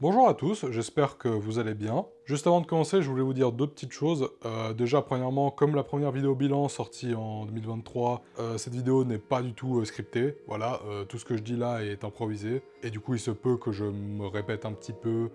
Bonjour à tous, j'espère que vous allez bien. Juste avant de commencer, je voulais vous dire deux petites choses. Déjà, premièrement, comme la première vidéo bilan sortie en 2023, cette vidéo n'est pas du tout scriptée. Voilà, tout ce que je dis là est improvisé. Et du coup, il se peut que je me répète un petit peu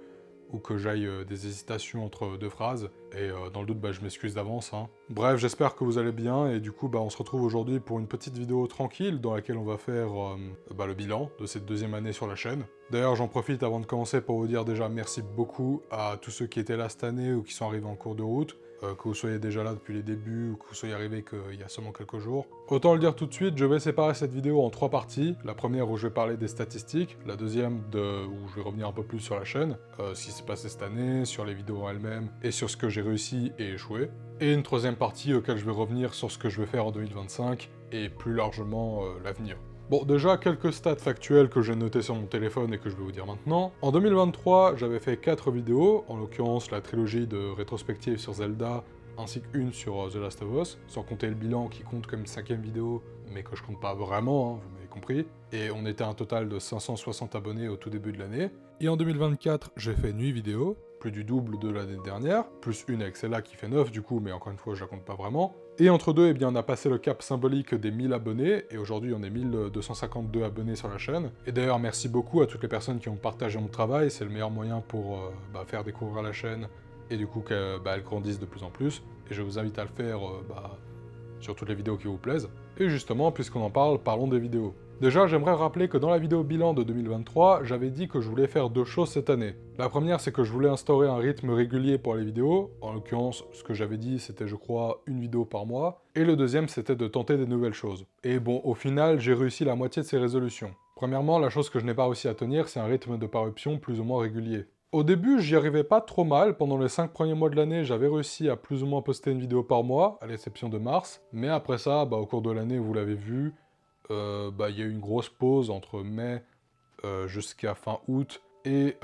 ou que j'aille des hésitations entre deux phrases. Et dans le doute, je m'excuse d'avance, hein. Bref, j'espère que vous allez bien. Et du coup, on se retrouve aujourd'hui pour une petite vidéo tranquille dans laquelle on va faire le bilan de cette deuxième année sur la chaîne. D'ailleurs, j'en profite avant de commencer pour vous dire déjà merci beaucoup à tous ceux qui étaient là cette année ou qui sont arrivés en cours de route, que vous soyez déjà là depuis les débuts ou que vous soyez arrivés qu'il y a seulement quelques jours. Autant le dire tout de suite, je vais séparer cette vidéo en trois parties. La première où je vais parler des statistiques, la deuxième où je vais revenir un peu plus sur la chaîne, ce qui s'est passé cette année, sur les vidéos elles-mêmes et sur ce que j'ai réussi et échoué. Et une troisième partie auquel je vais revenir sur ce que je vais faire en 2025 et plus largement l'avenir. Bon, déjà, quelques stats factuels que j'ai notés sur mon téléphone et que je vais vous dire maintenant. En 2023, j'avais fait 4 vidéos, en l'occurrence la trilogie de rétrospective sur Zelda, ainsi qu'une sur The Last of Us, sans compter le bilan qui compte comme une cinquième vidéo, mais que je compte pas vraiment, hein, vous m'avez compris. Et on était à un total de 560 abonnés au tout début de l'année. Et en 2024, j'ai fait 8 vidéos, plus du double de l'année dernière, plus une avec celle-là qui fait 9 du coup, mais encore une fois, je la compte pas vraiment. Et entre deux, eh bien, on a passé le cap symbolique des 1000 abonnés, et aujourd'hui on est 1252 abonnés sur la chaîne. Et d'ailleurs, merci beaucoup à toutes les personnes qui ont partagé mon travail, c'est le meilleur moyen pour faire découvrir la chaîne, et du coup qu'elle grandisse de plus en plus. Et je vous invite à le faire sur toutes les vidéos qui vous plaisent. Et justement, puisqu'on en parle, parlons des vidéos. Déjà, j'aimerais rappeler que dans la vidéo bilan de 2023, j'avais dit que je voulais faire deux choses cette année. La première, c'est que je voulais instaurer un rythme régulier pour les vidéos. En l'occurrence, ce que j'avais dit, c'était, je crois, une vidéo par mois. Et le deuxième, c'était de tenter des nouvelles choses. Et bon, au final, j'ai réussi la moitié de ces résolutions. Premièrement, la chose que je n'ai pas réussi à tenir, c'est un rythme de parution plus ou moins régulier. Au début, j'y arrivais pas trop mal. Pendant les 5 premiers mois de l'année, j'avais réussi à plus ou moins poster une vidéo par mois, à l'exception de mars. Mais après ça, au cours de l'année, vous l'avez vu, il y a eu une grosse pause entre mai jusqu'à fin août, et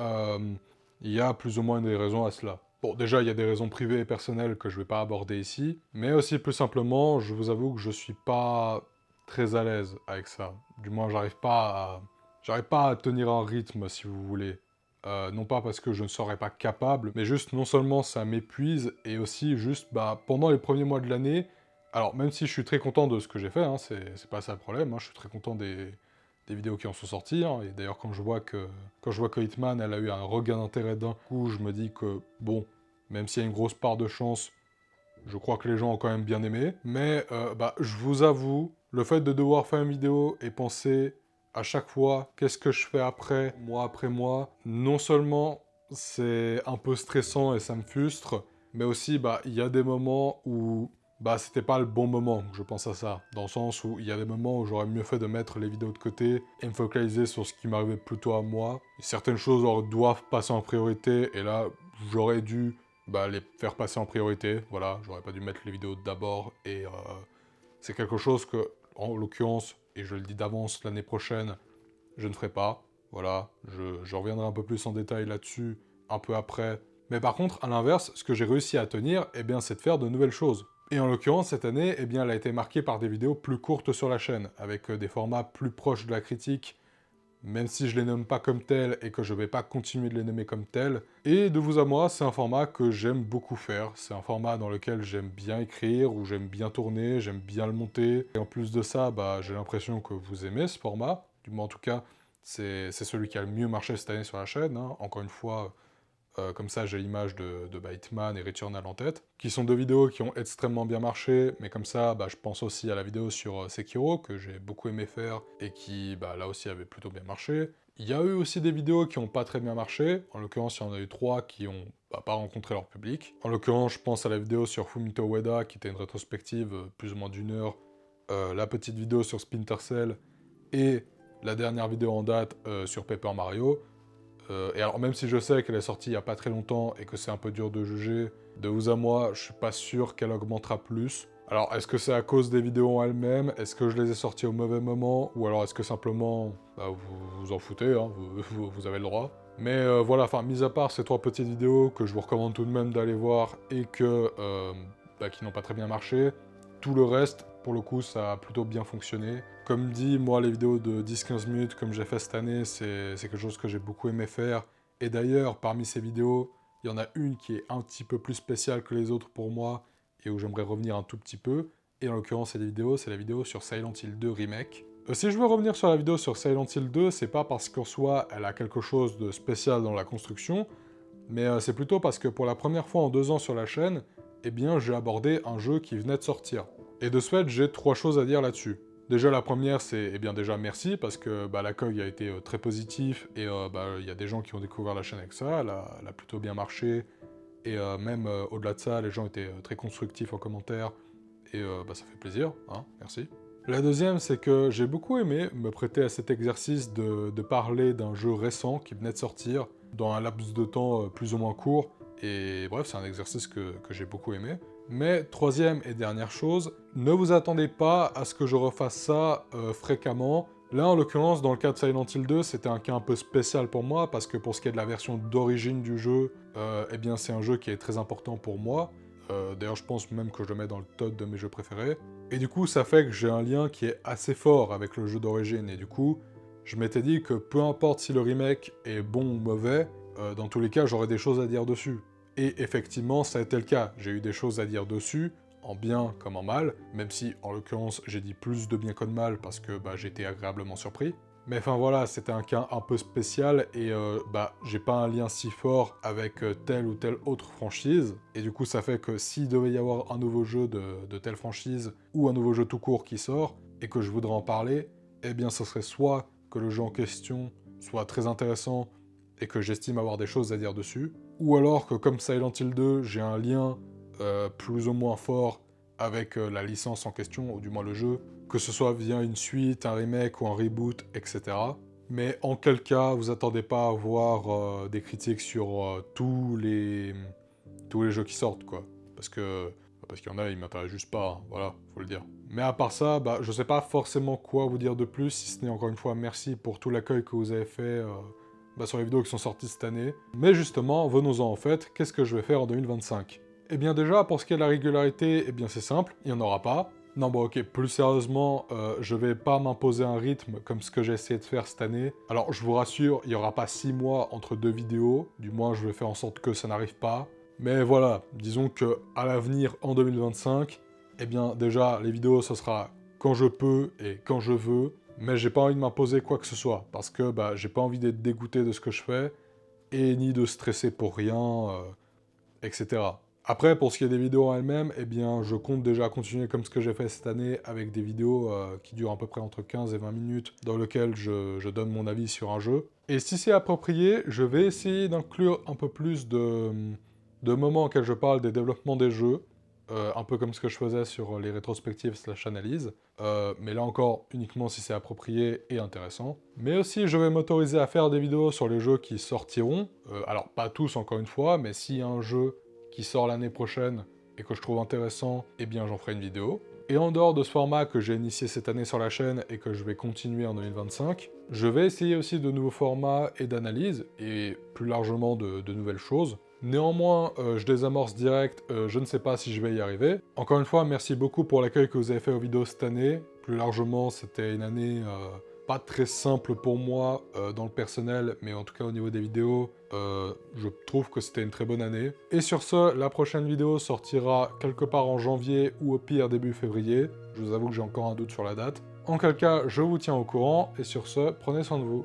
il y a plus ou moins des raisons à cela. Bon, déjà, il y a des raisons privées et personnelles que je vais pas aborder ici, mais aussi plus simplement, je vous avoue que je suis pas très à l'aise avec ça. Du moins, j'arrive pas à tenir un rythme, si vous voulez. Non pas parce que je ne serais pas capable, mais juste non seulement ça m'épuise, et aussi juste pendant les premiers mois de l'année, alors même si je suis très content de ce que j'ai fait, hein, c'est pas ça le problème, hein, je suis très content des vidéos qui en sont sorties, hein, et d'ailleurs quand je vois que Hitman, elle a eu un regain d'intérêt d'un coup, je me dis que bon, même s'il y a une grosse part de chance, je crois que les gens ont quand même bien aimé, mais je vous avoue, le fait de devoir faire une vidéo et penser à chaque fois qu'est-ce que je fais après mois, non seulement c'est un peu stressant et ça me frustre, mais aussi il y a des moments où c'était pas le bon moment, je pense à ça, dans le sens où il y a des moments où j'aurais mieux fait de mettre les vidéos de côté et me focaliser sur ce qui m'arrivait plutôt à moi. Certaines choses doivent passer en priorité, et là, j'aurais dû les faire passer en priorité, voilà, j'aurais pas dû mettre les vidéos d'abord, et c'est quelque chose que, en l'occurrence, et je le dis d'avance, l'année prochaine, je ne ferai pas, voilà, je reviendrai un peu plus en détail là-dessus un peu après. Mais par contre, à l'inverse, ce que j'ai réussi à tenir, c'est de faire de nouvelles choses. Et en l'occurrence, cette année, elle a été marquée par des vidéos plus courtes sur la chaîne, avec des formats plus proches de la critique, même si je les nomme pas comme tels et que je vais pas continuer de les nommer comme tels. Et de vous à moi, c'est un format que j'aime beaucoup faire. C'est un format dans lequel j'aime bien écrire, où j'aime bien tourner, j'aime bien le monter. Et en plus de ça, j'ai l'impression que vous aimez ce format. Du moins, en tout cas, c'est celui qui a le mieux marché cette année sur la chaîne, hein. Encore une fois, comme ça, j'ai l'image de Hitman et Returnal en tête, qui sont deux vidéos qui ont extrêmement bien marché, mais comme ça, je pense aussi à la vidéo sur Sekiro, que j'ai beaucoup aimé faire, et qui, là aussi, avait plutôt bien marché. Il y a eu aussi des vidéos qui n'ont pas très bien marché, en l'occurrence, il y en a eu 3 qui ont pas rencontré leur public. En l'occurrence, je pense à la vidéo sur Fumito Ueda, qui était une rétrospective plus ou moins d'une heure, la petite vidéo sur Splinter Cell, et la dernière vidéo en date sur Paper Mario. Et alors, même si je sais qu'elle est sortie il y a pas très longtemps et que c'est un peu dur de juger, de vous à moi, je suis pas sûr qu'elle augmentera plus. Alors, est-ce que c'est à cause des vidéos en elles-mêmes? Est-ce que je les ai sorties au mauvais moment? Ou alors est-ce que simplement, vous vous en foutez, hein, vous avez le droit? Mais voilà, mis à part ces 3 petites vidéos que je vous recommande tout de même d'aller voir et qui n'ont pas très bien marché, tout le reste, pour le coup, ça a plutôt bien fonctionné. Comme dit, moi, les vidéos de 10-15 minutes, comme j'ai fait cette année, c'est quelque chose que j'ai beaucoup aimé faire Et d'ailleurs, parmi ces vidéos, il y en a une qui est un petit peu plus spéciale que les autres pour moi, et où j'aimerais revenir un tout petit peu. Et en l'occurrence, c'est la vidéo sur Silent Hill 2 Remake. Si je veux revenir sur la vidéo sur Silent Hill 2, c'est pas parce qu'en soi, elle a quelque chose de spécial dans la construction, mais c'est plutôt parce que pour la première fois en 2 ans sur la chaîne, eh bien, j'ai abordé un jeu qui venait de sortir. Et de ce fait, j'ai 3 choses à dire là-dessus. Déjà, la première, c'est, eh bien, déjà, merci, parce que l'accueil a été très positif, et il y a des gens qui ont découvert la chaîne avec ça, elle a plutôt bien marché, et même au-delà de ça, les gens étaient très constructifs en commentaire, et ça fait plaisir, hein, merci. La deuxième, c'est que j'ai beaucoup aimé me prêter à cet exercice de parler d'un jeu récent qui venait de sortir, dans un laps de temps plus ou moins court, et bref, c'est un exercice que j'ai beaucoup aimé. Mais troisième et dernière chose, ne vous attendez pas à ce que je refasse ça fréquemment. Là, en l'occurrence, dans le cas de Silent Hill 2, c'était un cas un peu spécial pour moi, parce que pour ce qui est de la version d'origine du jeu, eh bien c'est un jeu qui est très important pour moi. D'ailleurs, je pense même que je le mets dans le top de mes jeux préférés. Et du coup, ça fait que j'ai un lien qui est assez fort avec le jeu d'origine, et du coup, je m'étais dit que peu importe si le remake est bon ou mauvais, dans tous les cas, j'aurais des choses à dire dessus. Et effectivement, ça a été le cas. J'ai eu des choses à dire dessus, en bien comme en mal, même si, en l'occurrence, j'ai dit plus de bien que de mal parce que j'étais agréablement surpris. Mais enfin voilà, c'était un cas un peu spécial et j'ai pas un lien si fort avec telle ou telle autre franchise. Et du coup, ça fait que s'il devait y avoir un nouveau jeu de telle franchise ou un nouveau jeu tout court qui sort et que je voudrais en parler, eh bien ce serait soit que le jeu en question soit très intéressant et que j'estime avoir des choses à dire dessus, ou alors que comme Silent Hill 2, j'ai un lien plus ou moins fort avec la licence en question, ou du moins le jeu, que ce soit via une suite, un remake ou un reboot, etc. Mais en quel cas, vous attendez pas à voir des critiques sur tous les jeux qui sortent, quoi. Parce qu'il y en a, ils m'intéressent juste pas, hein, voilà, faut le dire. Mais à part ça, je sais pas forcément quoi vous dire de plus, si ce n'est encore une fois merci pour tout l'accueil que vous avez fait sur les vidéos qui sont sorties cette année. Mais justement, venons-en en fait, qu'est-ce que je vais faire en 2025 ? Eh bien déjà, pour ce qui est de la régularité, eh bien c'est simple, il n'y en aura pas. Non ok, plus sérieusement, je vais pas m'imposer un rythme comme ce que j'ai essayé de faire cette année. Alors je vous rassure, il n'y aura pas 6 mois entre 2 vidéos, du moins je vais faire en sorte que ça n'arrive pas. Mais voilà, disons que à l'avenir, en 2025, eh bien déjà, les vidéos, ce sera quand je peux et quand je veux, mais j'ai pas envie de m'imposer quoi que ce soit, parce que j'ai pas envie d'être dégoûté de ce que je fais, et ni de stresser pour rien, etc. Après, pour ce qui est des vidéos en elles-mêmes, eh bien, je compte déjà continuer comme ce que j'ai fait cette année, avec des vidéos qui durent à peu près entre 15 et 20 minutes, dans lesquelles je donne mon avis sur un jeu. Et si c'est approprié, je vais essayer d'inclure un peu plus de moments auxquels je parle des développements des jeux, un peu comme ce que je faisais sur les rétrospectives / analyses, mais là encore uniquement si c'est approprié et intéressant. Mais aussi je vais m'autoriser à faire des vidéos sur les jeux qui sortiront, alors pas tous encore une fois, mais s'il y a un jeu qui sort l'année prochaine et que je trouve intéressant, eh bien j'en ferai une vidéo. Et en dehors de ce format que j'ai initié cette année sur la chaîne et que je vais continuer en 2025, je vais essayer aussi de nouveaux formats et d'analyses, et plus largement de nouvelles choses. Néanmoins, je désamorce direct, je ne sais pas si je vais y arriver. Encore une fois, merci beaucoup pour l'accueil que vous avez fait aux vidéos cette année. Plus largement, c'était une année pas très simple pour moi dans le personnel, mais en tout cas au niveau des vidéos, je trouve que c'était une très bonne année. Et sur ce, la prochaine vidéo sortira quelque part en janvier ou au pire début février. Je vous avoue que j'ai encore un doute sur la date. En quel cas, je vous tiens au courant, et sur ce, prenez soin de vous.